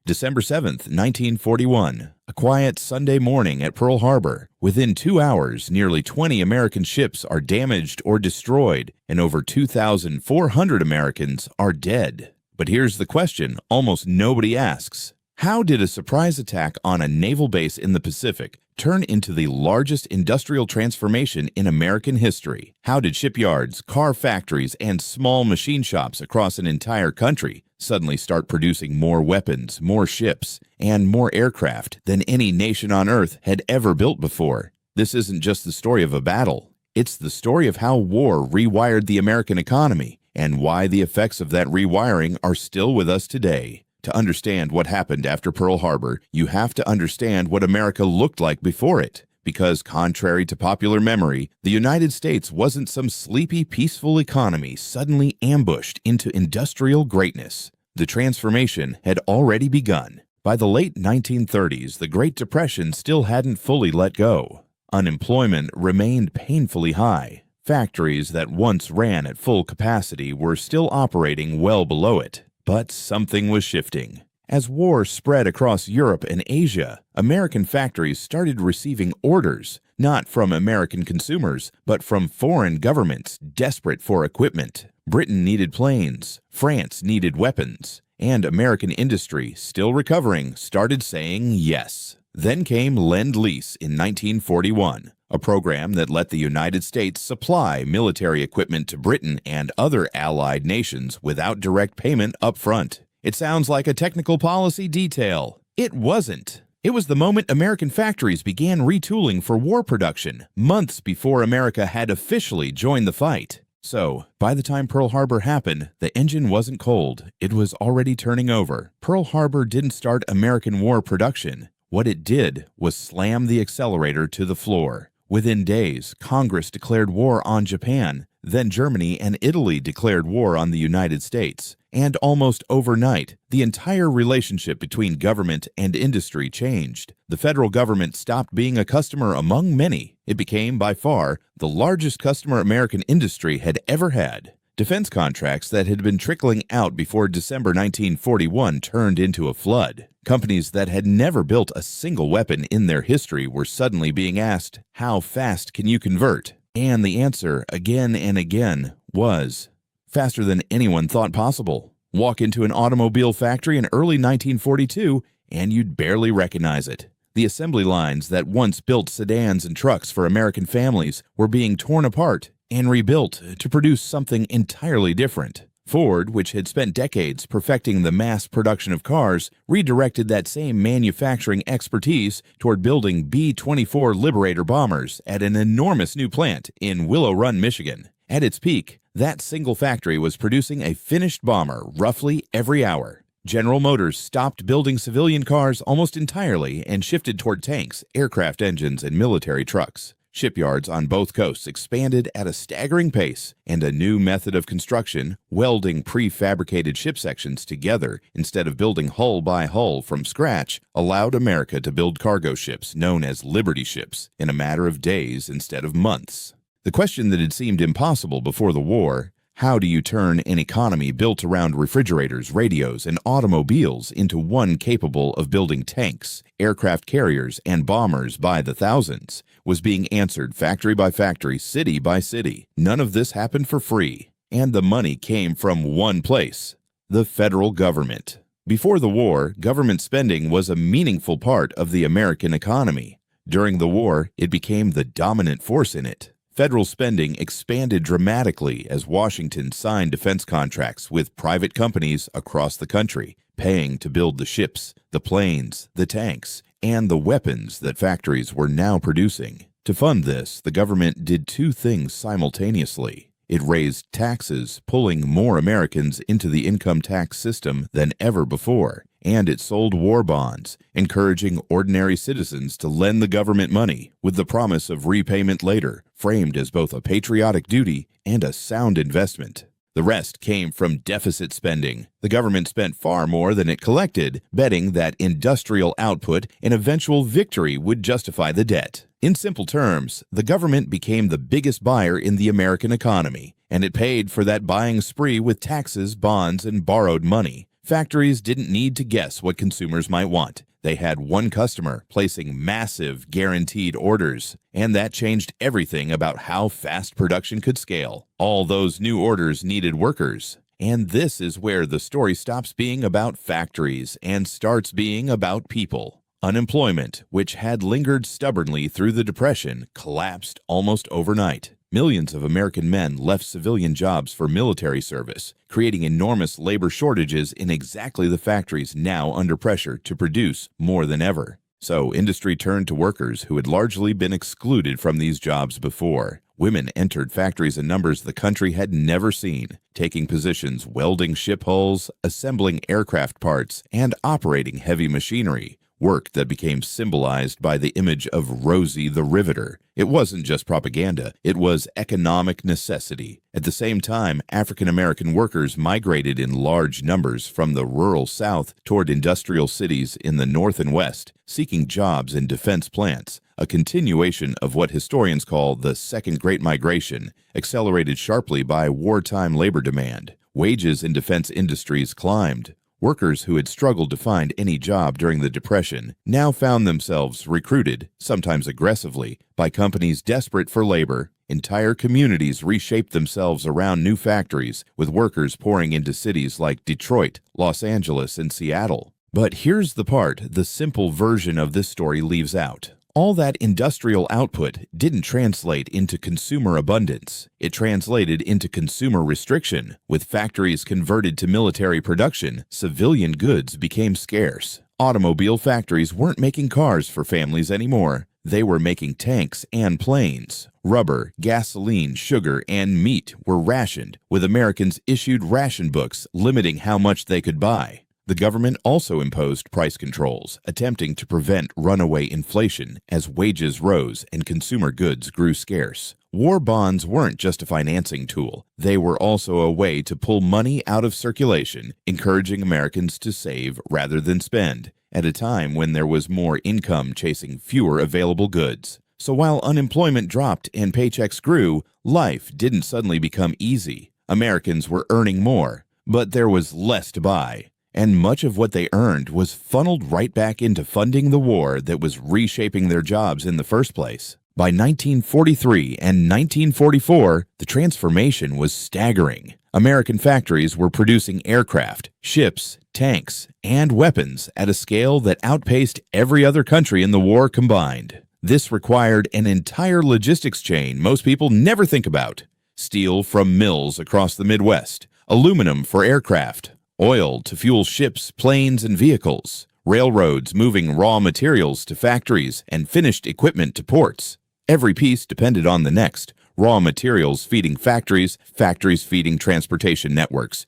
December 7th, 1941, a quiet Sunday morning at Pearl Harbor. Within 2 hours, nearly 20 American ships are damaged or destroyed, and over 2,400 Americans are dead. But here's the question almost nobody asks. How did a surprise attack on a naval base in the Pacific turn into the largest industrial transformation in American history? How did shipyards, car factories, and small machine shops across an entire country suddenly start producing more weapons, more ships, and more aircraft than any nation on Earth had ever built before? This isn't just the story of a battle. It's the story of how war rewired the American economy and why the effects of that rewiring are still with us today. To understand what happened after Pearl Harbor, you have to understand what America looked like before it. Because, contrary to popular memory, the United States wasn't some sleepy, peaceful economy suddenly ambushed into industrial greatness. The transformation had already begun. By the late 1930s, the Great Depression still hadn't fully let go. Unemployment remained painfully high. Factories that once ran at full capacity were still operating well below it. But something was shifting. As war spread across Europe and Asia, American factories started receiving orders, not from American consumers, but from foreign governments desperate for equipment. Britain needed planes, France needed weapons, and American industry, still recovering, started saying yes. Then came Lend-Lease in 1941, a program that let the United States supply military equipment to Britain and other allied nations without direct payment up front. It sounds like a technical policy detail. It wasn't. It was the moment American factories began retooling for war production, months before America had officially joined the fight. So, by the time Pearl Harbor happened, the engine wasn't cold. It was already turning over. Pearl Harbor didn't start American war production. What it did was slam the accelerator to the floor. Within days, Congress declared war on Japan. Then Germany and Italy declared war on the United States. And almost overnight, the entire relationship between government and industry changed. The federal government stopped being a customer among many. It became, by far, the largest customer American industry had ever had. Defense contracts that had been trickling out before December 1941 turned into a flood. Companies that had never built a single weapon in their history were suddenly being asked, how fast can you convert? And the answer, again and again, was faster than anyone thought possible. Walk into an automobile factory in early 1942 and you'd barely recognize it. The assembly lines that once built sedans and trucks for American families were being torn apart and rebuilt to produce something entirely different. Ford, which had spent decades perfecting the mass production of cars, redirected that same manufacturing expertise toward building B-24 Liberator bombers at an enormous new plant in Willow Run, Michigan. At its peak, that single factory was producing a finished bomber roughly every hour. General Motors stopped building civilian cars almost entirely and shifted toward tanks, aircraft engines, and military trucks. Shipyards on both coasts expanded at a staggering pace, and a new method of construction, welding prefabricated ship sections together instead of building hull by hull from scratch, allowed America to build cargo ships known as Liberty ships in a matter of days instead of months. The question that had seemed impossible before the war, how do you turn an economy built around refrigerators, radios, and automobiles into one capable of building tanks, aircraft carriers, and bombers by the thousands, was being answered factory by factory, city by city. None of this happened for free, and the money came from one place: the federal government. Before the war, government spending was a meaningful part of the American economy. During the war, it became the dominant force in it. Federal spending expanded dramatically as Washington signed defense contracts with private companies across the country, paying to build the ships, the planes, the tanks, and the weapons that factories were now producing. To fund this, the government did two things simultaneously. It raised taxes, pulling more Americans into the income tax system than ever before, and it sold war bonds, encouraging ordinary citizens to lend the government money with the promise of repayment later, framed as both a patriotic duty and a sound investment. The rest came from deficit spending. The government spent far more than it collected, betting that industrial output and eventual victory would justify the debt. In simple terms, the government became the biggest buyer in the American economy, and it paid for that buying spree with taxes, bonds, and borrowed money. Factories didn't need to guess what consumers might want. They had one customer placing massive guaranteed orders, and that changed everything about how fast production could scale. All those new orders needed workers. And this is where the story stops being about factories and starts being about people. Unemployment, which had lingered stubbornly through the Depression, collapsed almost overnight. Millions of American men left civilian jobs for military service, creating enormous labor shortages in exactly the factories now under pressure to produce more than ever. So industry turned to workers who had largely been excluded from these jobs before. Women entered factories in numbers the country had never seen, taking positions welding ship hulls, assembling aircraft parts, and operating heavy machinery. Work that became symbolized by the image of Rosie the Riveter. It wasn't just propaganda, it was economic necessity. At the same time, African American workers migrated in large numbers from the rural South toward industrial cities in the North and West, seeking jobs in defense plants. A continuation of what historians call the Second Great Migration, accelerated sharply by wartime labor demand. Wages in defense industries climbed. Workers who had struggled to find any job during the Depression now found themselves recruited, sometimes aggressively, by companies desperate for labor. Entire communities reshaped themselves around new factories, with workers pouring into cities like Detroit, Los Angeles, and Seattle. But here's the part the simple version of this story leaves out. All that industrial output didn't translate into consumer abundance. It translated into consumer restriction. With factories converted to military production, civilian goods became scarce. Automobile factories weren't making cars for families anymore. They were making tanks and planes. Rubber, gasoline, sugar, and meat were rationed, with Americans issued ration books limiting how much they could buy. The government also imposed price controls, attempting to prevent runaway inflation as wages rose and consumer goods grew scarce. War bonds weren't just a financing tool. They were also a way to pull money out of circulation, encouraging Americans to save rather than spend, at a time when there was more income chasing fewer available goods. So while unemployment dropped and paychecks grew, life didn't suddenly become easy. Americans were earning more, but there was less to buy. And much of what they earned was funneled right back into funding the war that was reshaping their jobs in the first place. By 1943 and 1944, the transformation was staggering. American factories were producing aircraft, ships, tanks, and weapons at a scale that outpaced every other country in the war combined. This required an entire logistics chain most people never think about. Steel from mills across the Midwest, aluminum for aircraft, oil to fuel ships, planes, and vehicles, railroads moving raw materials to factories, and finished equipment to ports. Every piece depended on the next. Raw materials feeding factories, factories feeding transportation networks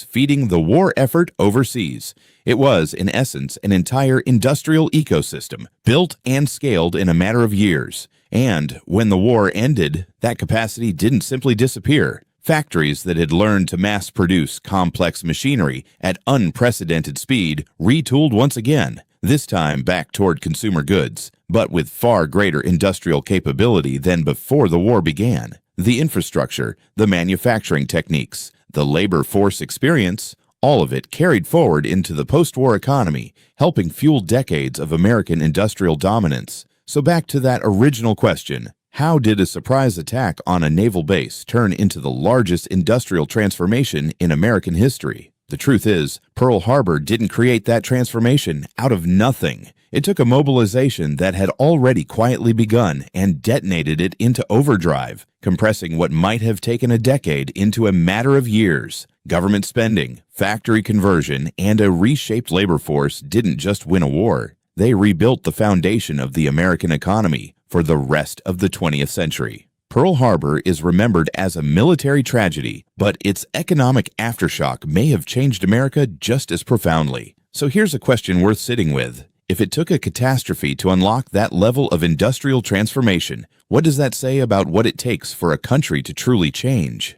feeding the war effort overseas. It was, in essence, an entire industrial ecosystem, built and scaled in a matter of years. And when the war ended, that capacity didn't simply disappear. Factories that had learned to mass-produce complex machinery at unprecedented speed retooled once again, this time back toward consumer goods, but with far greater industrial capability than before the war began. The infrastructure, the manufacturing techniques, the labor force experience, all of it carried forward into the post-war economy, helping fuel decades of American industrial dominance. So back to that original question. How did a surprise attack on a naval base turn into the largest industrial transformation in American history? The truth is, Pearl Harbor didn't create that transformation out of nothing. It took a mobilization that had already quietly begun and detonated it into overdrive, compressing what might have taken a decade into a matter of years. Government spending, factory conversion, and a reshaped labor force didn't just win a war. They rebuilt the foundation of the American economy for the rest of the 20th century. Pearl Harbor is remembered as a military tragedy, but its economic aftershock may have changed America just as profoundly. So here's a question worth sitting with. If it took a catastrophe to unlock that level of industrial transformation, what does that say about what it takes for a country to truly change?